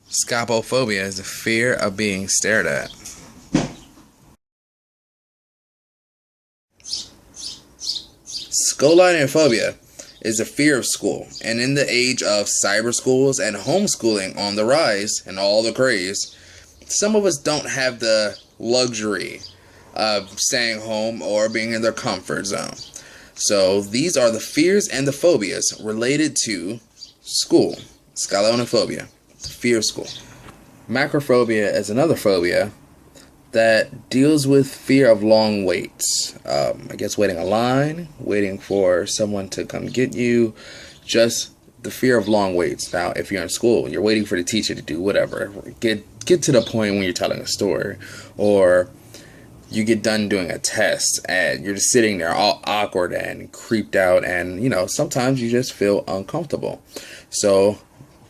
Scopophobia is the fear of being stared at. Scolineophobia is the fear of school, and in the age of cyber schools and homeschooling on the rise and all the craze, some of us don't have the luxury of staying home or being in their comfort zone. So these are the fears and the phobias related to school. Scolineophobia, the fear of school. Macrophobia is another phobia that deals with fear of long waits. I guess waiting a line, waiting for someone to come get you, just the fear of long waits. Now, if you're in school, you're waiting for the teacher to do whatever. Get to the point when you're telling a story, or you get done doing a test and you're just sitting there all awkward and creeped out, and sometimes you just feel uncomfortable. So,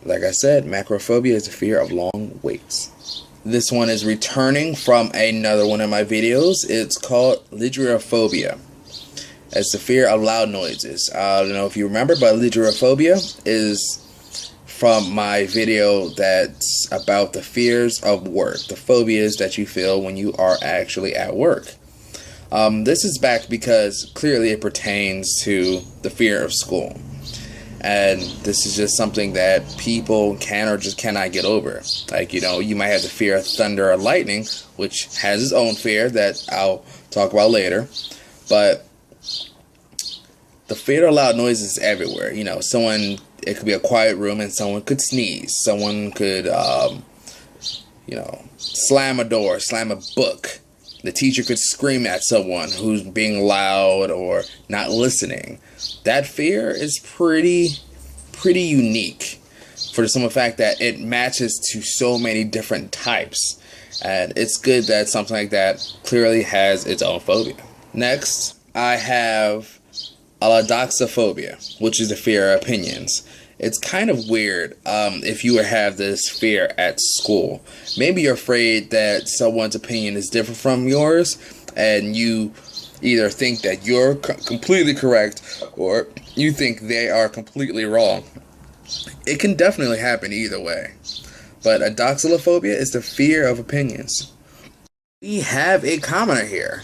like I said, macrophobia is the fear of long waits. This one is returning from another one of my videos. It's called lidrophobia. It's the fear of loud noises. I don't know if you remember, but lidrophobia is from my video that's about the fears of work, the phobias that you feel when you are actually at work. This is back because clearly it pertains to the fear of school. And this is just something that people can or just cannot get over. Like, you might have the fear of thunder or lightning, which has its own fear that I'll talk about later. But the fear of loud noises is everywhere. It could be a quiet room and someone could sneeze. Someone could, slam a door, slam a book. The teacher could scream at someone who's being loud or not listening. That fear is pretty unique for the simple fact that it matches to so many different types. And it's good that something like that clearly has its own phobia. Next, I have allodoxophobia, which is the fear of opinions. It's kind of weird if you have this fear at school. Maybe you're afraid that someone's opinion is different from yours, and you either think that you're completely correct or you think they are completely wrong. It can definitely happen either way. But allodoxophobia is the fear of opinions. We have a commenter here.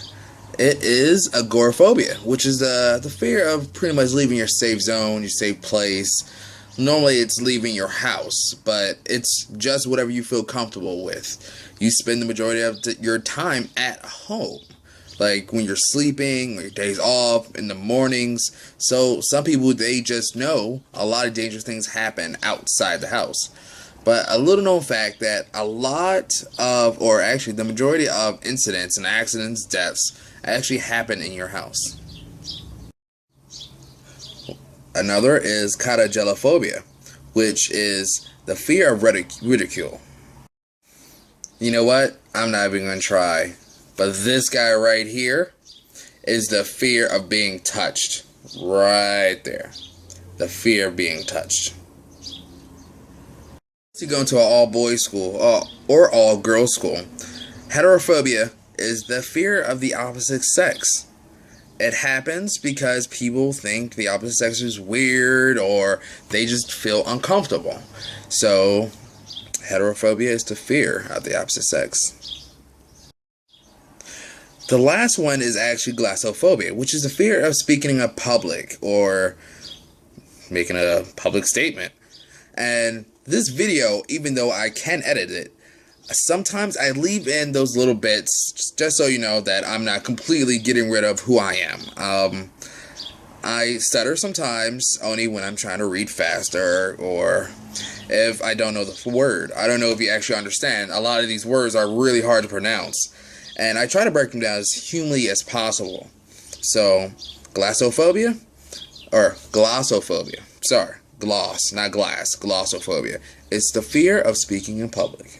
It is agoraphobia, which is the fear of pretty much leaving your safe zone, your safe place. Normally it's leaving your house, but it's just whatever you feel comfortable with. You spend the majority of your time at home. Like when you're sleeping, when your days off, in the mornings. So some people, they just know a lot of dangerous things happen outside the house. But a little known fact that a lot of, or actually the majority of incidents and accidents, deaths, actually happen in your house. Another is catagelophobia, which is the fear of ridicule. You know what? I'm not even going to try. But this guy right here is the fear of being touched. Right there. The fear of being touched. If you go into an all-boys school or all-girls school, heterophobia is the fear of the opposite sex. It happens because people think the opposite sex is weird or they just feel uncomfortable. So, heterophobia is the fear of the opposite sex. The last one is actually glossophobia, which is the fear of speaking in public or making a public statement. And this video, even though I can edit it, sometimes I leave in those little bits just so you know that I'm not completely getting rid of who I am. I stutter sometimes, only when I'm trying to read faster or if I don't know the word. I don't know if you actually understand. A lot of these words are really hard to pronounce. And I try to break them down as humanly as possible. So, glossophobia, or glossophobia. Sorry, gloss, not glass. Glossophobia. It's the fear of speaking in public.